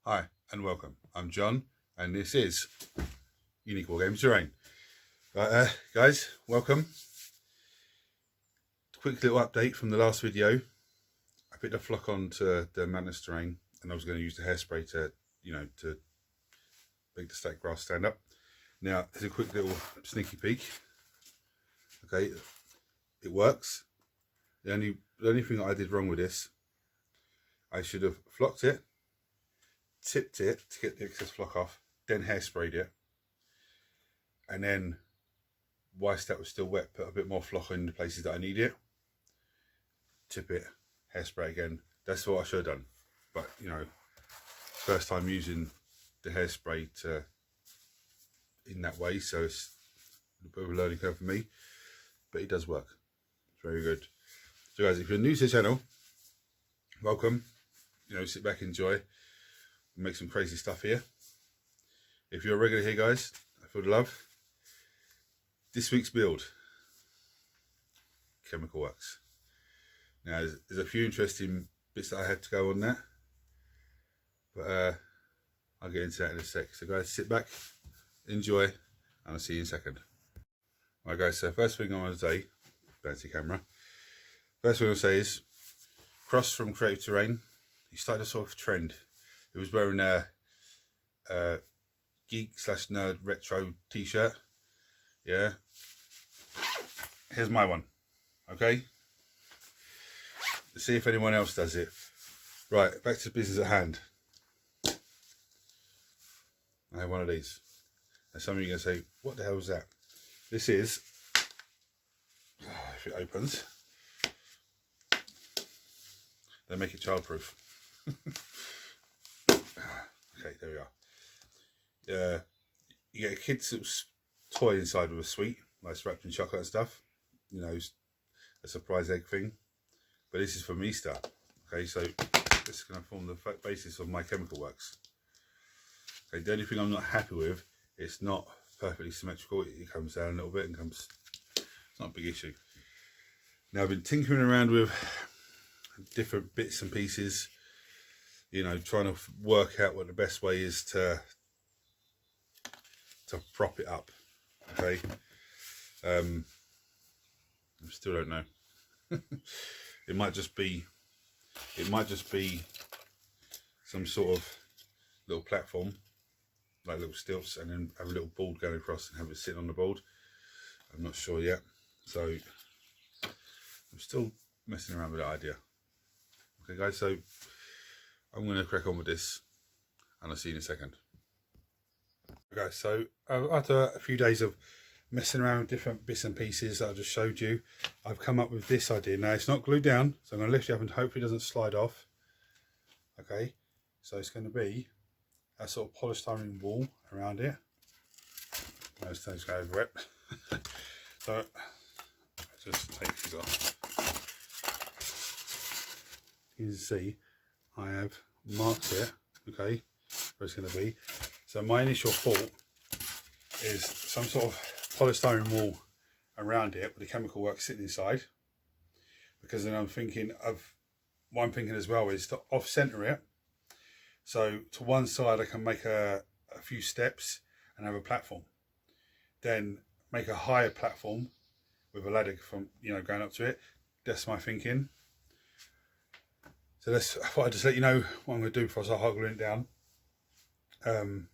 Hi and welcome. I'm John and this is Unique War Games Terrain. Right, guys, welcome. Quick little update from the last video. I picked a flock onto the madness terrain and I was going to use the hairspray to, to make the stacked grass stand up. Now, here's a quick little sneaky peek. Okay, it works. The only thing that I did wrong with this, I should have flocked it, tipped it to get the excess flock off, then hairsprayed it, and then whilst that was still wet, put a bit more flock in the places that I need it, tip it, hairspray again. That's what I should have done. But first time using the hairspray in that way, so it's a bit of a learning curve for me, but it does work. It's very good. So guys, if you're new to the channel, welcome. Sit back, enjoy, make some crazy stuff here. If you're a regular here, guys, I feel the love. This week's build, Chemical Works. Now, there's a few interesting bits that I had to go on that, but I'll get into that in a sec. So guys, sit back, enjoy, and I'll see you in a second. Right guys, so first thing I want to say, fancy camera, first thing I want to say is, Cross from Creative Terrain, he started a sort of trend. He was wearing a geek/nerd retro t-shirt. Yeah. Here's my one. Okay. Let's see if anyone else does it. Right, back to the business at hand. I have one of these. And some of you are going to say, what the hell is that? This is, if it opens, they make it childproof. Okay, there we are. You get a kid's toy inside with a sweet, like it's wrapped in chocolate and stuff. A surprise egg thing. But this is from Easter. Okay, so this is going to form the basis of my Chemical Works. Okay, the only thing I'm not happy with, it's not perfectly symmetrical. It comes down a little bit and comes. It's not a big issue. Now I've been tinkering around with different bits and pieces, trying to work out what the best way is to prop it up. Okay, I still don't know. it might just be some sort of little platform, like little stilts, and then have a little board going across and have it sitting on the board. I'm not sure yet, so I'm still messing around with that idea. Okay guys, so I'm going to crack on with this and I'll see you in a second. Okay, so after a few days of messing around with different bits and pieces that I just showed you, I've come up with this idea. Now it's not glued down, so I'm going to lift it up and hopefully it doesn't slide off. Okay, so it's going to be a sort of polystyrene wall around it. Those things go over it. So just take these off. You can see I have marked it, okay, where it's going to be. So my initial thought is some sort of polystyrene wall around it with the Chemical Works sitting inside, because then I'm thinking of, what I'm thinking as well is to off-center it. So to one side I can make a few steps and have a platform. Then make a higher platform with a ladder from, going up to it. That's my thinking. So I thought I'd just let you know what I'm going to do before I start hot gluing it down. Then I'm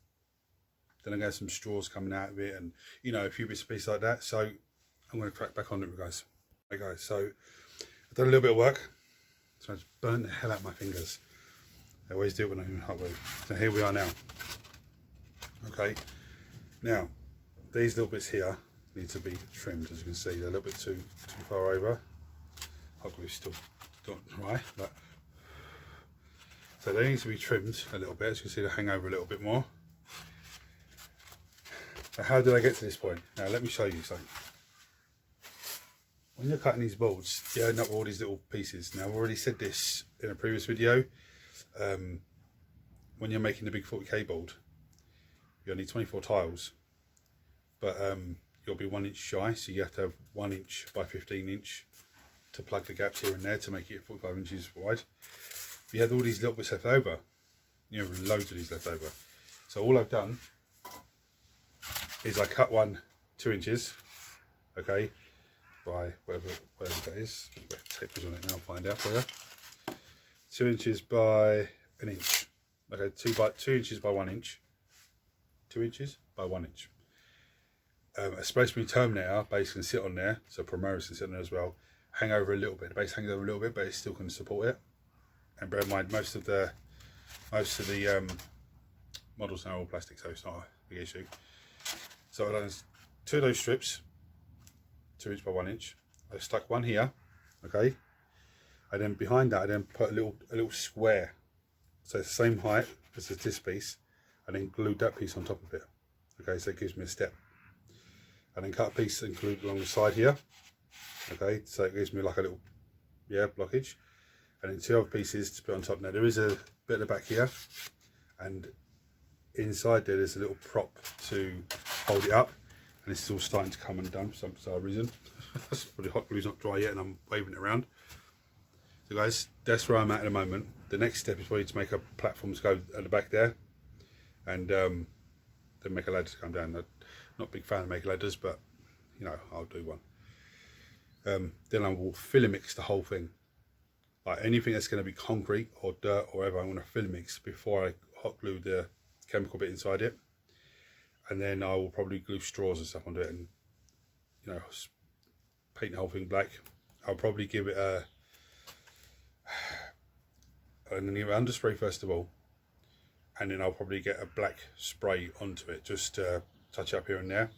going to have some straws coming out of it and, a few bits and pieces like that. So I'm going to crack back on it, guys. Okay, guys, so I've done a little bit of work. So I just burnt the hell out of my fingers. I always do it when I'm in hot glue. So here we are now. Okay, now these little bits here need to be trimmed. As you can see, they're a little bit too far over. Hot glue still not dry, but so they need to be trimmed a little bit. As you can see, they hang over a little bit more. So how did I get to this point? Now let me show you something. When you're cutting these boards, you end up with all these little pieces. Now I've already said this in a previous video. When you're making the big 40k board, you'll need 24 tiles, but you'll be 1 inch shy, so you have to have 1 inch by 15 inch to plug the gaps here and there to make it 45 inches wide. If you had all these little bits left over, you know, loads of these left over. So all I've done is I cut one 2 inches, okay, by whatever that is. Tape is on it now, I'll find out for you. 2 inches by an inch. Okay, 2 inches by 1 inch. 2 inches by 1 inch. A spacery terminator base can sit on there, so Primaris can sit on there as well. Hang over a little bit. The base hangs over a little bit, but it still can support it. And bear in mind, most of the models now are all plastic, so it's not a big issue. So I've done 2 of those strips, 2 inch by 1 inch. I stuck one here, okay. And then behind that, I then put a little square, so it's the same height as this piece, and then glued that piece on top of it. Okay, so it gives me a step. And then cut a piece and glue it along the side here. Okay, so it gives me like a little, blockage. And then 2 other pieces to put on top. Now there is a bit at the back here, and inside there's a little prop to hold it up. And this is all starting to come undone for some bizarre reason. The hot glue's not dry yet, and I'm waving it around. So guys, that's where I'm at the moment. The next step is probably to make a platform to go at the back there, and then make a ladder to come down. Not a big fan of making ladders, but you know, I'll do one. Then I will filler mix the whole thing. Like anything that's going to be concrete or dirt or whatever, I'm going to filler mix before I hot glue the chemical bit inside it. And then I will probably glue straws and stuff onto it, and you know, paint the whole thing black. I'll probably give it underspray first of all, and then I'll probably get a black spray onto it, just to touch up here and there.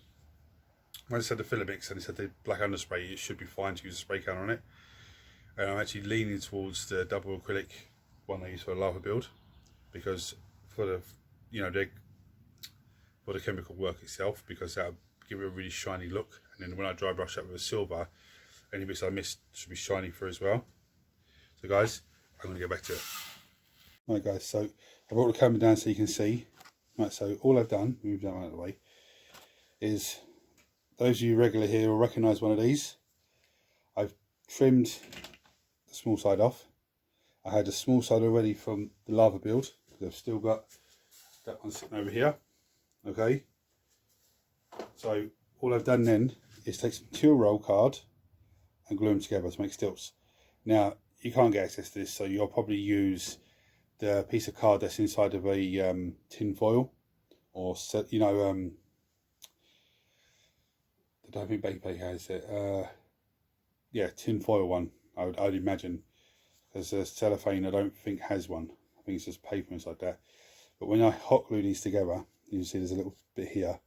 When I said the filler mix and I said the black underspray, it should be fine to use a spray can on it. And I'm actually leaning towards the double acrylic one I use for a lava build, because for the, you know, for the chemical work itself, because that'll give it a really shiny look. And then when I dry brush that with a silver, any bits I missed should be shiny through as well. So guys, I'm going to get back to it. Right guys, so I brought the camera down so you can see. Right, so all I've done, move that one out of the way, is, those of you regular here will recognise one of these. I've trimmed the small side off. I had a small side already from the lava build, because I've still got that one sitting over here. Okay, so all I've done then is take some teal roll card and glue them together to make stilts. Now you can't get access to this, so you'll probably use the piece of card that's inside of a tin foil, or you know, I don't think Bakeplate has it. Yeah, tin foil one. I would imagine, because the cellophane I don't think has one. I think it's just paper inside that. But when I hot glue these together, you can see there's a little bit here.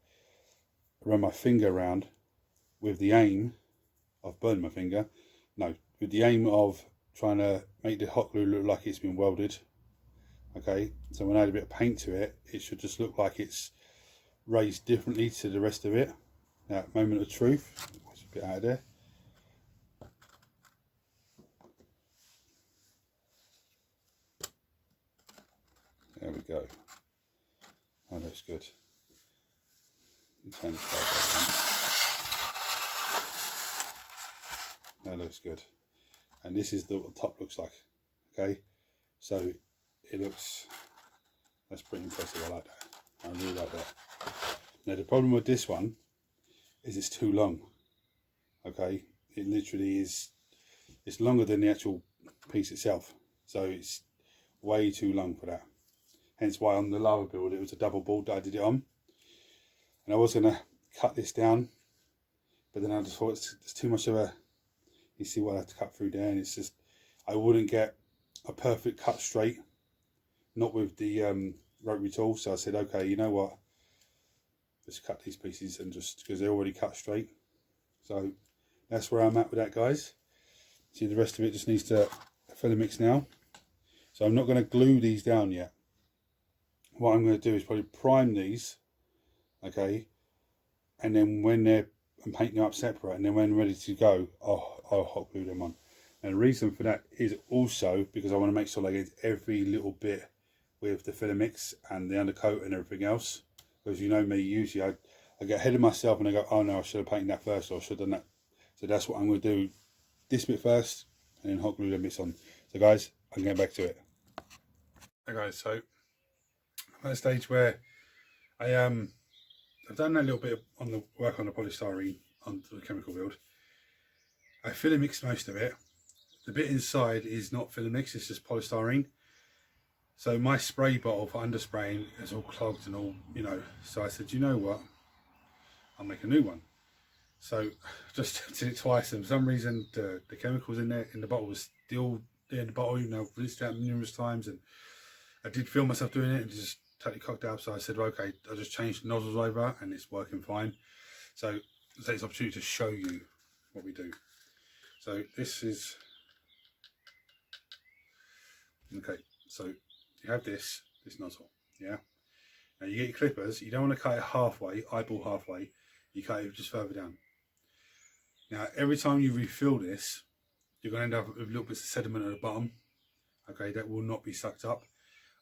I run my finger around with the aim of burning my finger. No, with the aim of trying to make the hot glue look like it's been welded. Okay, so when I add a bit of paint to it, it should just look like it's raised differently to the rest of it. Now, moment of truth, it's a bit out of there. There we go. That looks good. Turn the that looks good. And this is what the top looks like. Okay, so it looks, that's pretty impressive. I like that. I really like that. Now the problem with this one is it's too long. Okay, it literally is, it's longer than the actual piece itself, so it's way too long for that. Hence why on the lava build it was a double board that I did it on, and I was going to cut this down, but then I just thought it's too much of a, you see what I have to cut through there, and it's just, I wouldn't get a perfect cut straight, not with the rotary tool. So I said, okay, you know what, just cut these pieces, and just because they're already cut straight. So that's where I'm at with that, guys. See, the rest of it just needs to filler mix now. So I'm not going to glue these down yet. What I'm going to do is probably prime these, okay, and then when I'm painting them up separate, and then when ready to go, I'll hot glue them on. And the reason for that is also because I want to make sure I get every little bit with the filler mix and the undercoat and everything else. Because you know me, usually I get ahead of myself and I go, oh no, I should have painted that first, or I should have done that. So that's what I'm going to do, this bit first, and then hot glue the bits on. So guys, I'm getting back to it. Hey guys, so I'm at a stage where I've done a little bit on the work on the polystyrene on the chemical build. I filler mix most of it. The bit inside is not filler mix, it's just polystyrene. So my spray bottle for underspraying is all clogged and all, you know. So I said, you know what? I'll make a new one. So just did it twice, and for some reason the chemicals in there in the bottle was still there in the bottle, you know, I've rinsed it out numerous times, and I did feel myself doing it and just totally cocked out. So I said, well, okay, I'll just change the nozzles over and it's working fine. So I'll take this opportunity to show you what we do. So this is, okay, so you have this nozzle, yeah? Now you get your clippers, you don't want to cut it halfway, eyeball halfway, you cut it just further down. Now every time you refill this, you're going to end up with little bits of sediment at the bottom, okay, that will not be sucked up.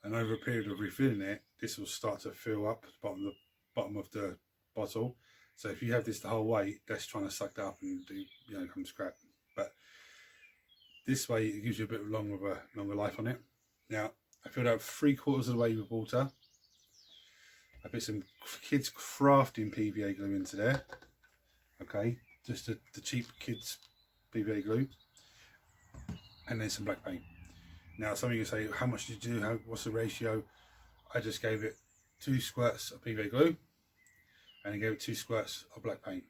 And over a period of refilling it, this will start to fill up the bottom of the bottle. So if you have this the whole way, that's trying to suck that up and do, you know, come scrap. But this way it gives you a bit longer life on it. Now I filled out 3/4 of the way with water. I put some kids crafting PVA glue into there. Okay, just the cheap kids PVA glue, and then some black paint. Now some of you say, how much did you do? What's the ratio? I just gave it 2 squirts of PVA glue, and I gave it 2 squirts of black paint.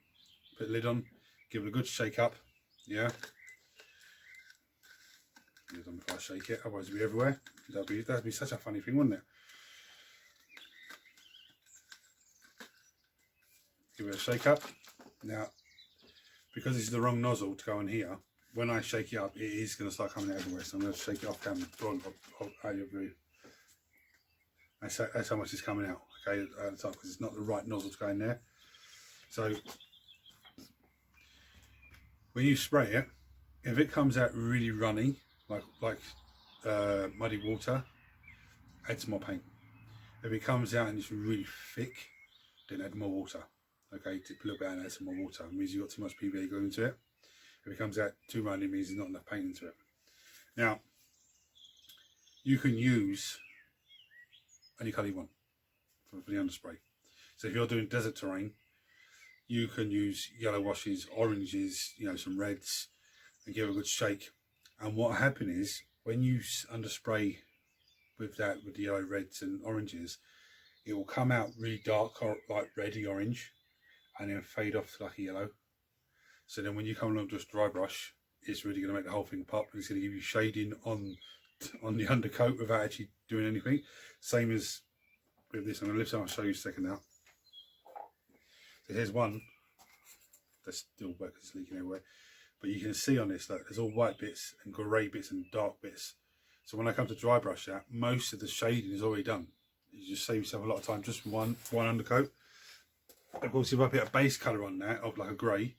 Put the lid on, give it a good shake up. Yeah. Lid on before I shake it, otherwise it'll be everywhere. That'd be such a funny thing, wouldn't it? Give it a shake up. Now, because this is the wrong nozzle to go in here, when I shake it up, it is going to start coming out everywhere. So I'm going to shake it off camera, out of your view. That's how much is coming out, okay, at the top, because it's not the right nozzle to go in there. So when you spray it, if it comes out really runny, like muddy water, add some more paint. If it comes out and it's really thick, then add more water. Okay, dip a little bit and add some more water. It means you've got too much PVA glue into it. If it comes out too runny, it means there's not enough paint into it. Now, you can use any colour you want for the underspray. So if you're doing desert terrain, you can use yellow washes, oranges, you know, some reds, and give it a good shake. And what happens is, when you underspray with the yellow, reds and oranges, it will come out really dark, or like reddy orange, and then fade off to like a yellow. So then when you come along just dry brush, it's really going to make the whole thing pop, and it's going to give you shading on the undercoat without actually doing anything. Same as with this. I'm going to lift it up and show you a second now. So here's one that's still wet because it's leaking everywhere. But you can see on this, look, there's all white bits and grey bits and dark bits. So when I come to dry brush that, most of the shading is already done. You just save yourself a lot of time just from one undercoat. Of course, if I put a base colour on that of like a grey,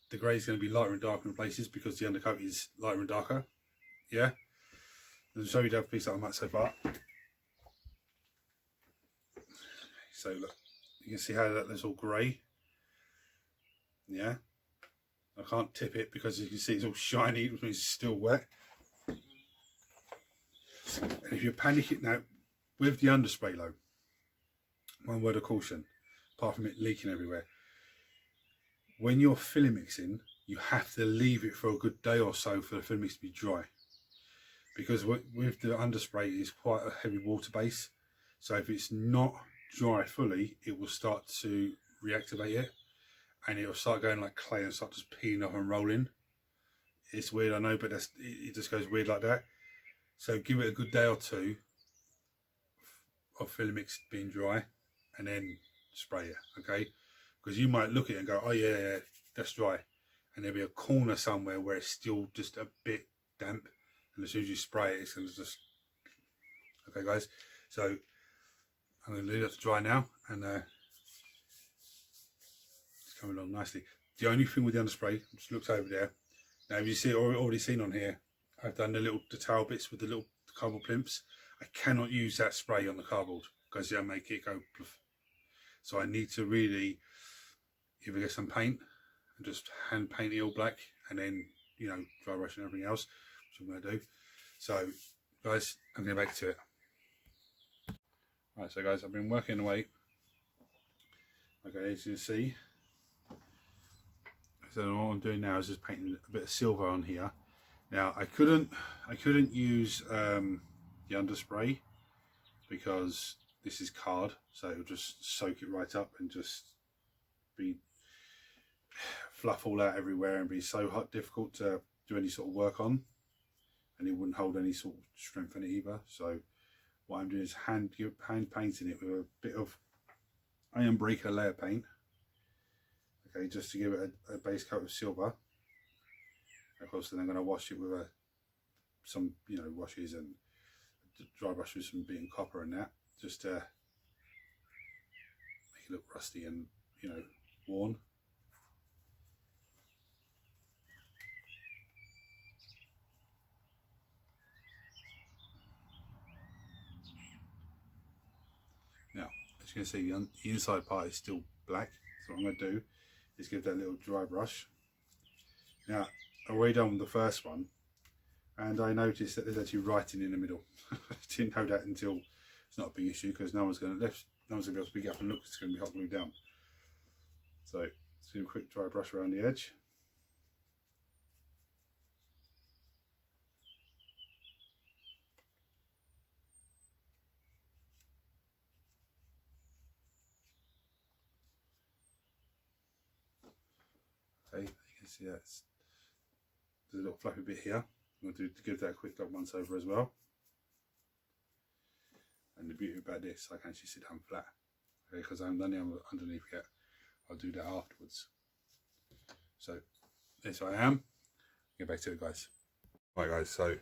the grey is going to be lighter and darker in places because the undercoat is lighter and darker. Yeah. I'll show you the piece that I'm at so far. So look, you can see how that's all grey. Yeah. I can't tip it because you can see it's all shiny, which means it's still wet. And if you're panicking now, with the underspray though, one word of caution, apart from it leaking everywhere. When you're filler mixing, you have to leave it for a good day or so for the filler mix to be dry. Because with the underspray, it's quite a heavy water base. So if it's not dry fully, it will start to reactivate it. And it will start going like clay and start just peeling off and rolling. It's weird, I know, but it just goes weird like that. So give it a good day or two of filler mix being dry, and then spray it, okay? Because you might look at it and go, oh yeah, that's dry. And there'll be a corner somewhere where it's still just a bit damp. And as soon as you spray it, it's going to just... Okay, guys. So I'm going to leave it to dry now, and it's coming along nicely. The only thing with the underspray, just looked over there. Now, if you see, already seen on here, I've done the towel bits with the little cardboard plimps. I cannot use that spray on the cardboard because it'll make it go pluff. So I need to really either get some paint and just hand paint it all black, and then, you know, dry brush and everything else, which I'm going to do. So guys, I'm going back to it. Right, so guys, I've been working away. Okay, as you can see. So what I'm doing now is just painting a bit of silver on here. Now I couldn't use the underspray because this is card, so it'll just soak it right up and just be fluff all out everywhere and be so hot, difficult to do any sort of work on, and it wouldn't hold any sort of strength in it either. So what I'm doing is hand painting it with a bit of iron breaker layer paint, okay, just to give it a base coat of silver. Of course, then I'm going to wash it with some, you know, washes and dry brush with some beaten copper and that, just to make it look rusty and, you know, worn. Now, as you can see, the inside part is still black. So what I'm going to do is give that a little dry brush. Now, I've already done the first one, and I noticed that there's actually writing in the middle. I didn't know that until it's not a big issue, because no one's going to be able to pick it up and look. It's going to be hot glued down. So, let's do a quick dry brush around the edge. Okay, you can see that there's a little fluffy bit here. I'm going to give that a quick once over as well. And the beauty about this, I can actually sit down flat, okay, because I haven't done it underneath yet. I'll do that afterwards. So this I am. Get back to it, guys. Right, guys. So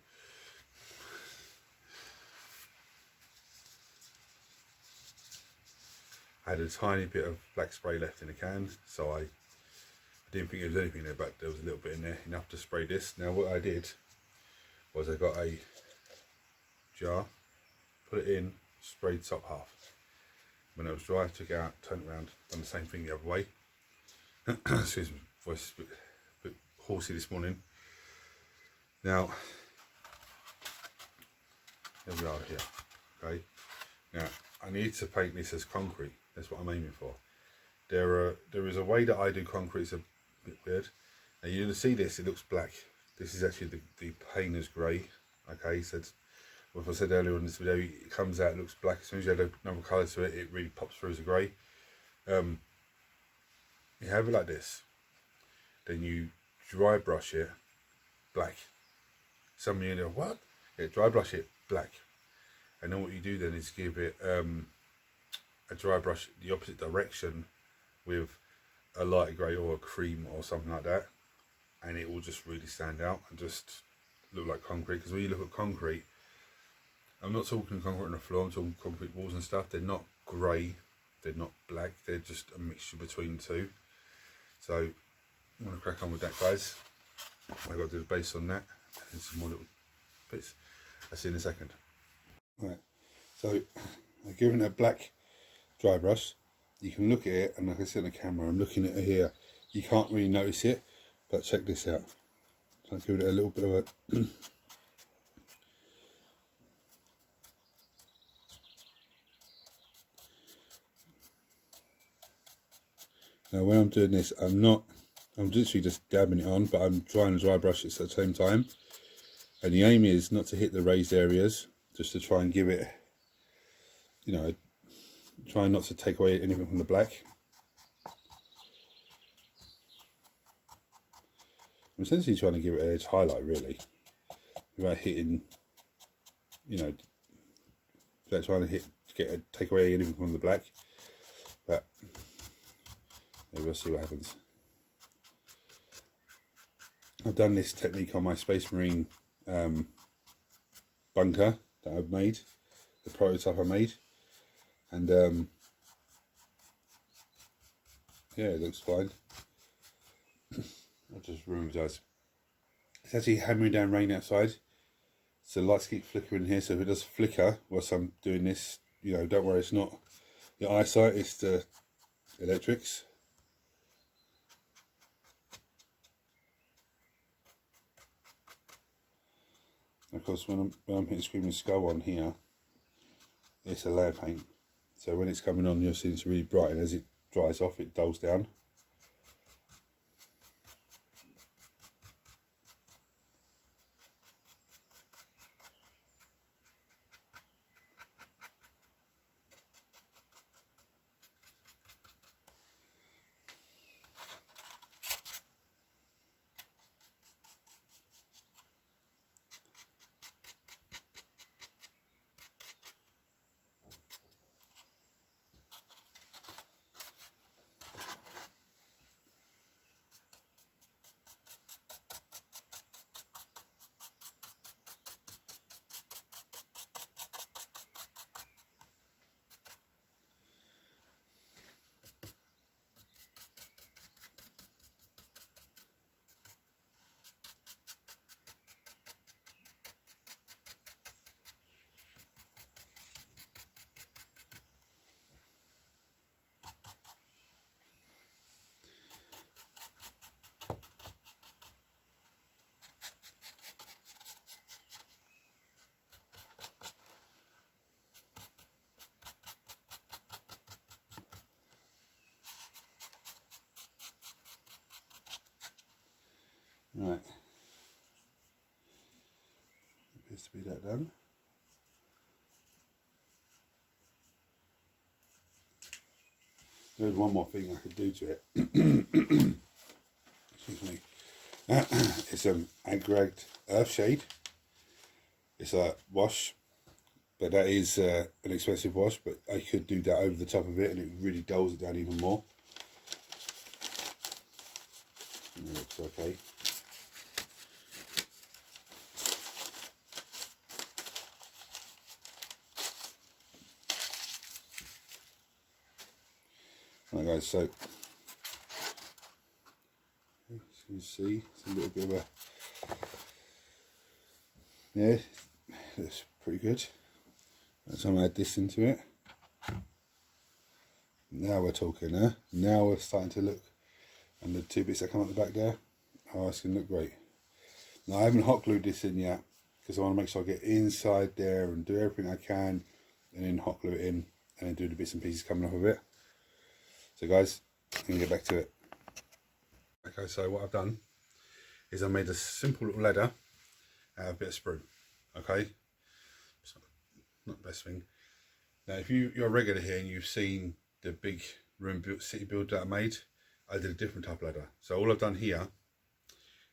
I had a tiny bit of black spray left in the can, so I didn't think there was anything there, but there was a little bit in there, enough to spray this. Now what I did was I got a jar, put it in, sprayed top half. When it was dry, I took it out, turned it around, done the same thing the other way. Excuse me, voice is a bit horsey this morning. Now, here we are here, okay. Now, I need to paint this as concrete. That's what I'm aiming for. There is a way that I do concrete. It's a bit weird. Now you're going to see this, it looks black. This is actually the painter's grey. Okay, so what I said earlier in this video, it comes out, it looks black. As soon as you add another colour to it, it really pops through as a grey. You have it like this, then you dry brush it black. Some of you know, what? Yeah, dry brush it black. And then what you do then is give it a dry brush the opposite direction with a lighter grey or a cream or something like that, and it will just really stand out and just look like concrete. Because when you look at concrete, I'm not talking concrete on the floor, I'm talking concrete walls and stuff. They're not grey, they're not black, they're just a mixture between the two. So I'm going to crack on with that, guys. I've got to do the base on that and some more little bits. I'll see you in a second. Right, so I've given it a black dry brush. You can look at it, and like I see on the camera, I'm looking at it here. You can't really notice it, but check this out. So I'll give it a little bit of a now when I'm doing this, I'm literally just dabbing it on, but I'm trying to dry brush it at the same time. And the aim is not to hit the raised areas, just to try and give it, you know, try not to take away anything from the black. I'm essentially trying to give it an edge highlight, really, without hitting, you know, without trying to take away anything from the black. But maybe we'll see what happens. I've done this technique on my Space Marine bunker that I've made, the prototype I made, and yeah, it looks fine. I just ruined it. It's actually hammering down rain outside, so the lights keep flickering here. So if it does flicker whilst I'm doing this, you know, don't worry, it's not your eyesight, it's the electrics. Of course, when I'm hitting Screaming Skull on here, it's a layer paint. So when it's coming on, you'll see it's really bright, and as it dries off, it dulls down. Right, appears to be that done. There's one more thing I could do to it. Excuse me. It's an aggregate earthshade. It's a wash, but that is an expensive wash, but I could do that over the top of it and it really dulls it down even more. And it looks okay. Right guys, so as you see, it's a little bit of a, yeah, that's pretty good. So I'm going to add this into it. Now we're talking, huh? Now we're starting to look, and the two bits that come out the back there, oh, it's going to look great. Now I haven't hot glued this in yet, because I want to make sure I get inside there and do everything I can, and then hot glue it in, and then do the bits and pieces coming off of it. So guys, I'm going to get back to it. Okay, so what I've done is I made a simple little ladder out of a bit of sprue. Okay, so not the best thing. Now if you're a regular here and you've seen the big room built city build that I made, I did a different type of ladder. So all I've done here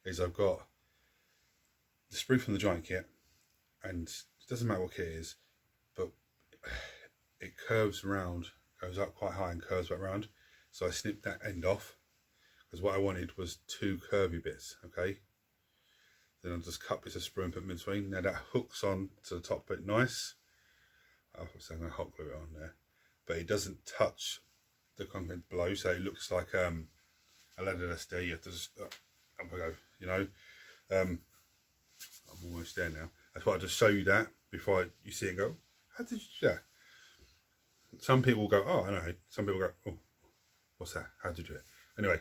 is I've got the sprue from the giant kit, and it doesn't matter what kit it is, but it curves around, goes up quite high and curves back round. So I snipped that end off because what I wanted was two curvy bits. Okay, then I'll just cut bits of sprue and put them in between. Now that hooks on to the top bit nice. Obviously I'm going to hot glue it on there, but it doesn't touch the concrete below, so it looks like a ladder that's there. You have to just up I go, you know. I'm almost there now. I thought I'd just show you that before you see it and go, how did you do that? Some people go, oh, I know. Some people go, oh, what's that? How did you do it? Anyway,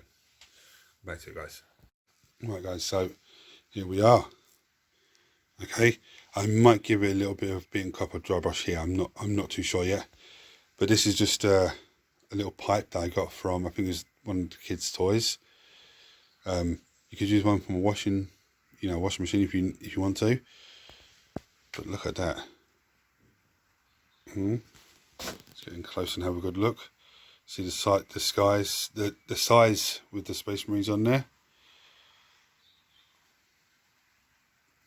back to it, guys. Right, guys, so here we are. Okay, I might give it a little bit of beaten copper dry brush here. I'm not too sure yet. But this is just a little pipe that I got from, I think it was one of the kids' toys. You could use one from a washing machine if you want to. But look at that. Let's get in close and have a good look. See the size with the Space Marines on there.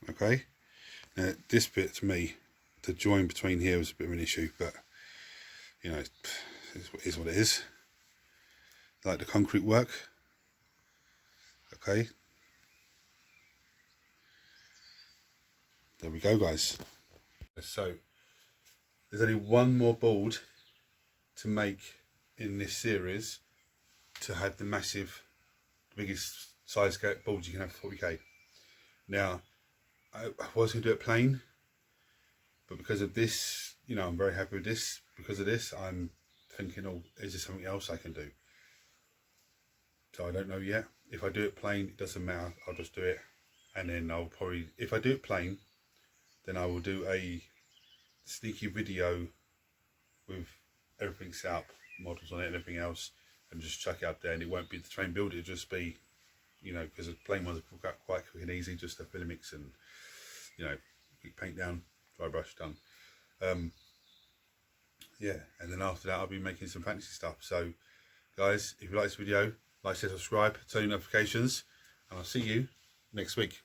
Okay. Now this bit to me, the join between here was a bit of an issue, but you know, it is what it is. Like the concrete work. Okay. There we go, guys. So there's only one more board to make in this series to have the massive, biggest size board you can have for 40k. Now, I was going to do it plain, but because of this, you know, I'm very happy with this. Because of this, I'm thinking, oh, is there something else I can do? So I don't know yet. If I do it plain, it doesn't matter. I'll just do it, and then I'll probably, if I do it plain, then I will do a sneaky video with everything set up, models on it and everything else, and just chuck it up there, and it won't be the train build, it'll just be, you know, because the plain ones are quite quick and easy, just a filler mix and, you know, paint down, dry brush, done. Yeah, and then after that I'll be making some fancy stuff. So guys, if you like this video, like, share, subscribe, turn on notifications, and I'll see you next week.